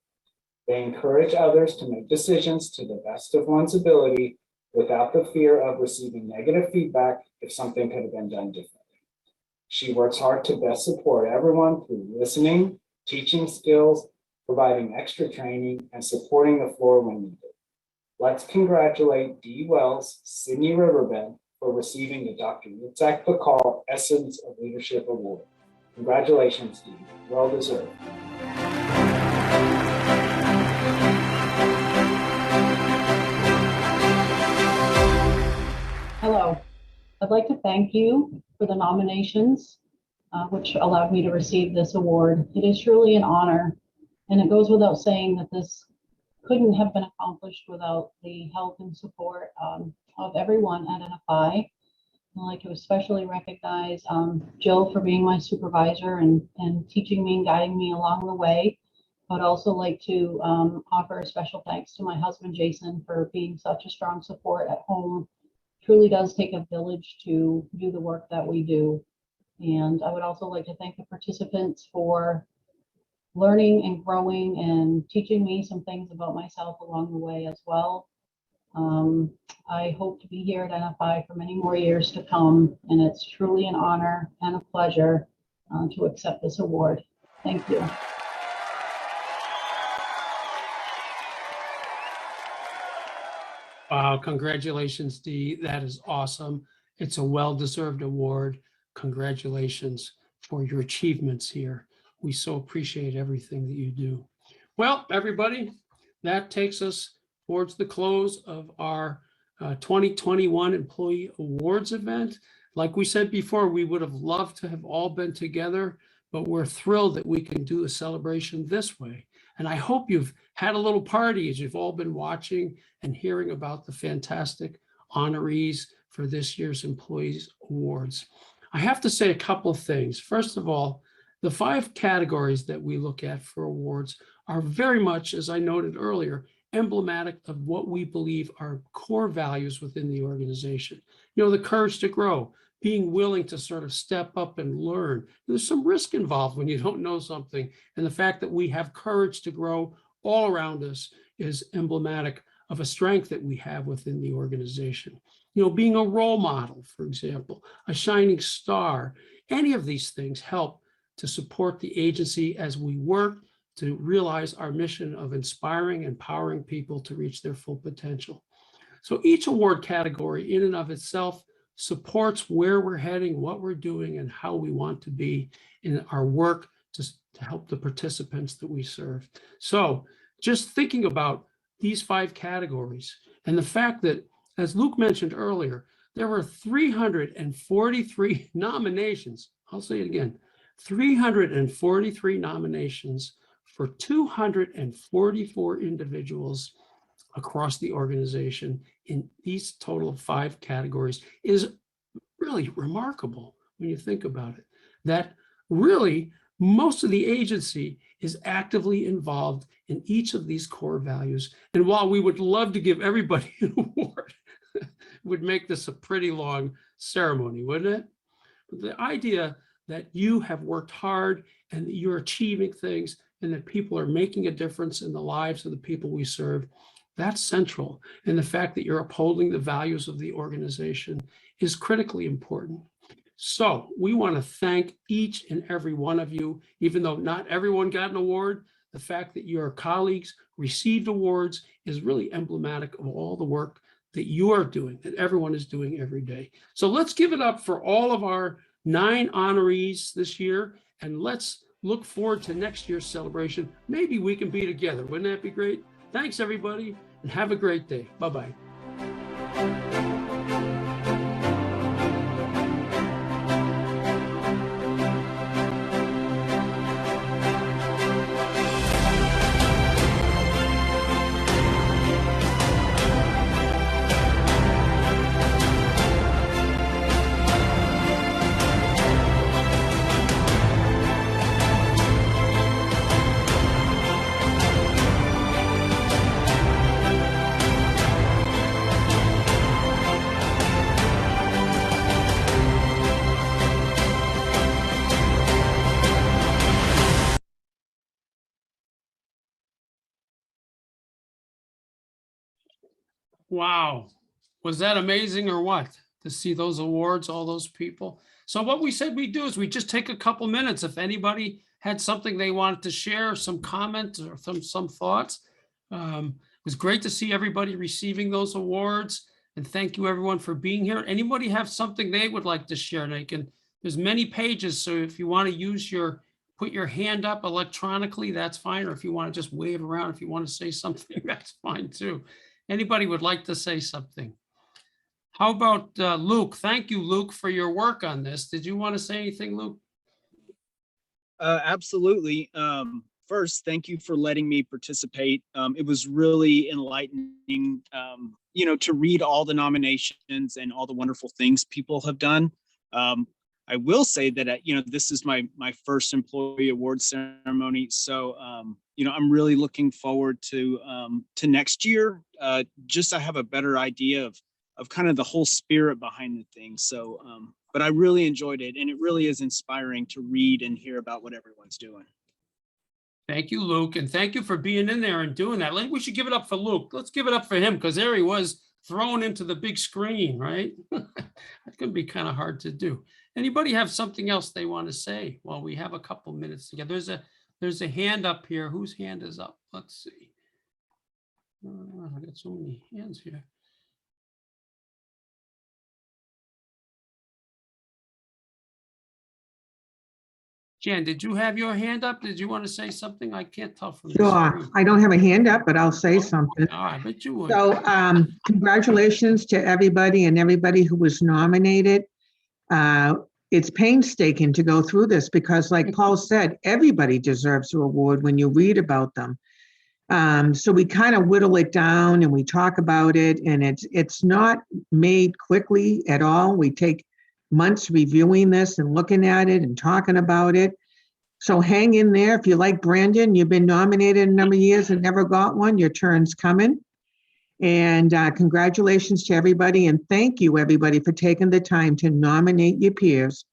They encourage others to make decisions to the best of one's ability without the fear of receiving negative feedback if something could have been done differently. She works hard to best support everyone through listening, teaching skills, providing extra training, and supporting the floor when needed. Let's congratulate Dee Wells, Sydney Riverbend, for receiving the Dr. Yitzhak Bakal Essence of Leadership Award. Congratulations, Dee. Well deserved. Hello. I'd like to thank you for the nominations, which allowed me to receive this award. It is truly an honor, and it goes without saying that this couldn't have been accomplished without the help and support of everyone at NFI. I'd like to especially recognize Jill for being my supervisor and teaching me and guiding me along the way. I'd also like to offer a special thanks to my husband, Jason, for being such a strong support at home. Truly does take a village to do the work that we do. And I would also like to thank the participants for learning and growing and teaching me some things about myself along the way as well. I hope to be here at NFI for many more years to come, and it's truly an honor and a pleasure to accept this award. Thank you. Wow, congratulations, Dee. That is awesome. It's a well-deserved award. Congratulations for your achievements here. We so appreciate everything that you do. Well, everybody, that takes us towards the close of our 2021 Employee Awards event. Like we said before, we would have loved to have all been together, but we're thrilled that we can do a celebration this way. And I hope you've had a little party as you've all been watching and hearing about the fantastic honorees for this year's Employees Awards. I have to say a couple of things. First of all, the 5 categories that we look at for awards are very much, as I noted earlier, emblematic of what we believe are core values within the organization. You know, the courage to grow, being willing to sort of step up and learn. There's some risk involved when you don't know something. And the fact that we have courage to grow all around us is emblematic of a strength that we have within the organization. You know, being a role model, for example, a shining star, any of these things help to support the agency as we work to realize our mission of inspiring and empowering people to reach their full potential. So each award category in and of itself supports where we're heading, what we're doing, and how we want to be in our work to help the participants that we serve. So just thinking about these 5 categories and the fact that, as Luke mentioned earlier, there were 343 nominations. I'll say it again, 343 nominations for 244 individuals across the organization in these total of 5 categories is really remarkable when you think about it. That really, most of the agency is actively involved in each of these core values. And while we would love to give everybody an award, it would make this a pretty long ceremony, wouldn't it? But the idea that you have worked hard and that you're achieving things and that people are making a difference in the lives of the people we serve, that's central. And the fact that you're upholding the values of the organization is critically important. So we want to thank each and every one of you, even though not everyone got an award. The fact that your colleagues received awards is really emblematic of all the work that you are doing, that everyone is doing every day. So let's give it up for all of our 9 honorees this year, and let's look forward to next year's celebration. Maybe we can be together. Wouldn't that be great? Thanks, everybody, and have a great day. Bye-bye. Wow. Was that amazing or what? To see those awards, all those people. So what we said we'd do is we just take a couple minutes. If anybody had something they wanted to share, some comments or some thoughts. It was great to see everybody receiving those awards. And thank you everyone for being here. Anybody have something they would like to share? And there's many pages. So if you want to use put your hand up electronically, that's fine. Or if you want to just wave around, if you want to say something, that's fine too. Anybody would like to say something? How about Luke? Thank you, Luke, for your work on this. Did you want to say anything, Luke? Absolutely. First, thank you for letting me participate. It was really enlightening, to read all the nominations and all the wonderful things people have done. I will say that, this is my first employee award ceremony. So, I'm really looking forward to next year. Just I have a better idea of kind of the whole spirit behind the thing. So, but I really enjoyed it, and it really is inspiring to read and hear about what everyone's doing. Thank you, Luke, and thank you for being in there and doing that. We should give it up for Luke. Let's give it up for him, because there he was thrown into the big screen, right? That could be kind of hard to do. Anybody have something else they want to say? Well, we have a couple minutes together. There's a hand up here. Whose hand is up? Let's see. I got so many hands here. Jan, did you have your hand up? Did you want to say something? I can't tell from the Sure. screen. I don't have a hand up, but I'll say something. Oh, I bet you would. So congratulations to everybody and everybody who was nominated. It's painstaking to go through this because, like Paul said, everybody deserves an award when you read about them. So we kind of whittle it down and we talk about it, and it's not made quickly at all. We take months reviewing this and looking at it and talking about it. So hang in there. If you like Brandon, you've been nominated a number of years and never got one, your turn's coming. And congratulations to everybody. And thank you, everybody, for taking the time to nominate your peers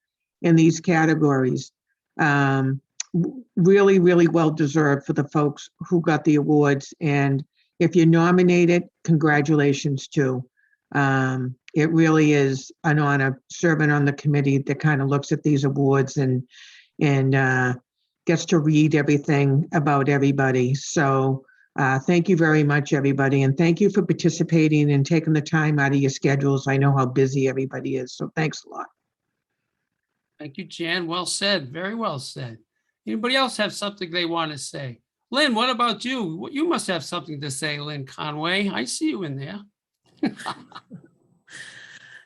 in these categories. Really, really well deserved for the folks who got the awards. And if you're nominated, congratulations too. It really is an honor serving on the committee that kind of looks at these awards and gets to read everything about everybody. So thank you very much, everybody. And thank you for participating and taking the time out of your schedules. I know how busy everybody is. So thanks a lot. Thank you, Jan. Well said. Very well said. Anybody else have something they want to say? Lynn, what about you? You must have something to say, Lynn Conway. I see you in there.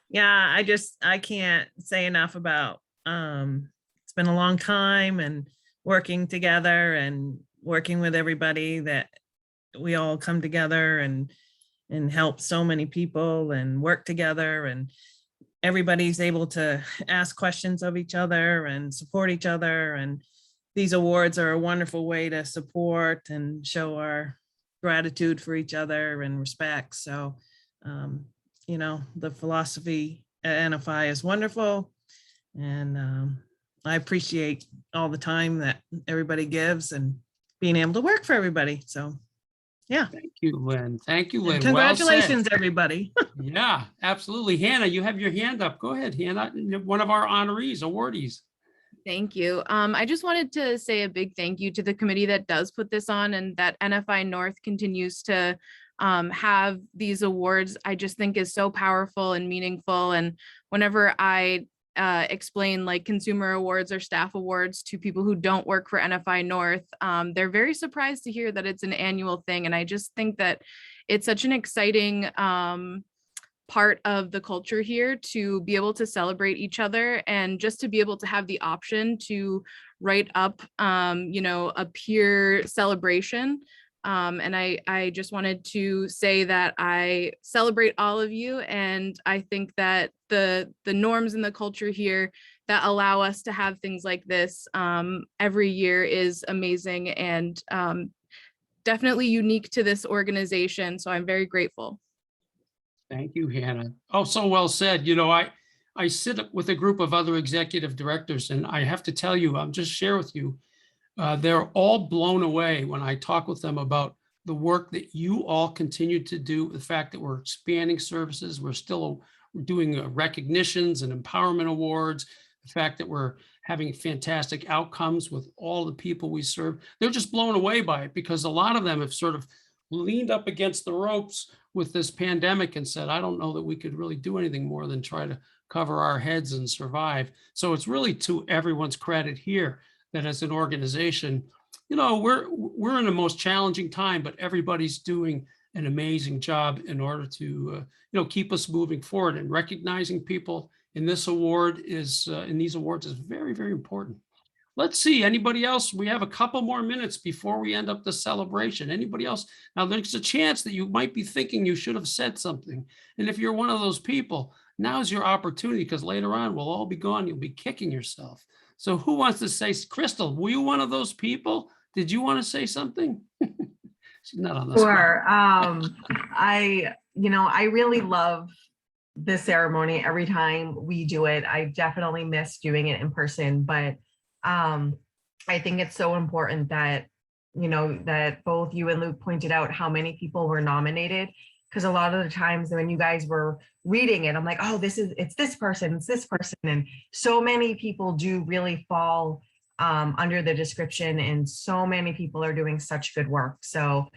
Yeah, I can't say enough about it's been a long time and working together and working with everybody, that we all come together and help so many people and work together, and everybody's able to ask questions of each other and support each other. And these awards are a wonderful way to support and show our gratitude for each other and respect. So, you know, the philosophy at NFI is wonderful. And I appreciate all the time that everybody gives and being able to work for everybody. So, yeah. Thank you, Lynn. Thank you, And Lynn. congratulations, Well said. everybody. Yeah, absolutely. Hannah, you have your hand up. Go ahead, Hannah, one of our honorees, awardees. Thank you. I just wanted to say a big thank you to the committee that does put this on and that NFI North continues to have these awards. I just think is so powerful and meaningful. And whenever I explain like consumer awards or staff awards to people who don't work for NFI North, they're very surprised to hear that it's an annual thing. And I just think that it's such an exciting part of the culture here to be able to celebrate each other and just to be able to have the option to write up, you know, a peer celebration. And I just wanted to say that I celebrate all of you. And I think that the norms in the culture here that allow us to have things like this every year is amazing and definitely unique to this organization. So I'm very grateful. Thank you, Hannah. Oh, so well said. You know, I sit with a group of other executive directors, and I have to tell you, I'll just share with you, they're all blown away when I talk with them about the work that you all continue to do, the fact that we're expanding services, we're still doing recognitions and empowerment awards, the fact that we're having fantastic outcomes with all the people we serve. They're just blown away by it because a lot of them have sort of leaned up against the ropes with this pandemic and said, I don't know that we could really do anything more than try to cover our heads and survive. So it's really to everyone's credit here that as an organization, you know, we're in the most challenging time, but everybody's doing an amazing job in order to, you know, keep us moving forward, and recognizing people in this award is, in these awards is very, very important. Let's see, anybody else? We have a couple more minutes before we end up the celebration. Anybody else? Now, there's a chance that you might be thinking you should have said something. And if you're one of those people, now's your opportunity, because later on we'll all be gone. You'll be kicking yourself. So who wants to say, Crystal, were you one of those people? Did you want to say something? She's not on the spot. Sure. I really love this ceremony every time we do it. I definitely miss doing it in person, but I think it's so important that, you know, that both you and Luke pointed out how many people were nominated, because a lot of the times when you guys were reading it, I'm like, oh, it's this person, and so many people do really fall under the description, and so many people are doing such good work. So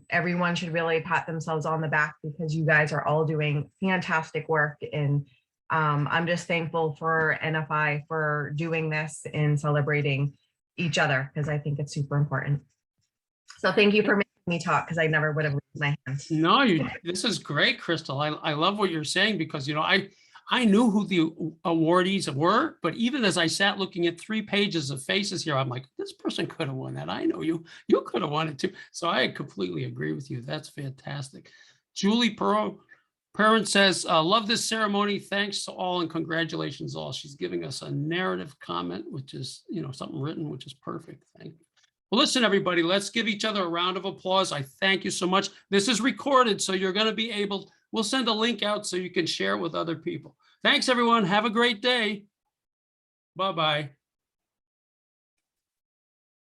everyone should really pat themselves on the back, because you guys are all doing fantastic work. And I'm just thankful for NFI for doing this and celebrating each other, because I think it's super important. So thank you for making me talk, because I never would have raised my hand. No, this is great, Crystal. I love what you're saying, because, you know, I knew who the awardees were, but even as I sat looking at 3 pages of faces here, I'm like, this person could have won that. I know you could have won it too. So I completely agree with you. That's fantastic. Julie Perrin says, love this ceremony. Thanks to all and congratulations all. She's giving us a narrative comment, which is, you know, something written, which is perfect. Thank you. Well, listen, everybody, let's give each other a round of applause. I thank you so much. This is recorded, so you're going to be able, we'll send a link out so you can share it with other people. Thanks, everyone. Have a great day. Bye-bye.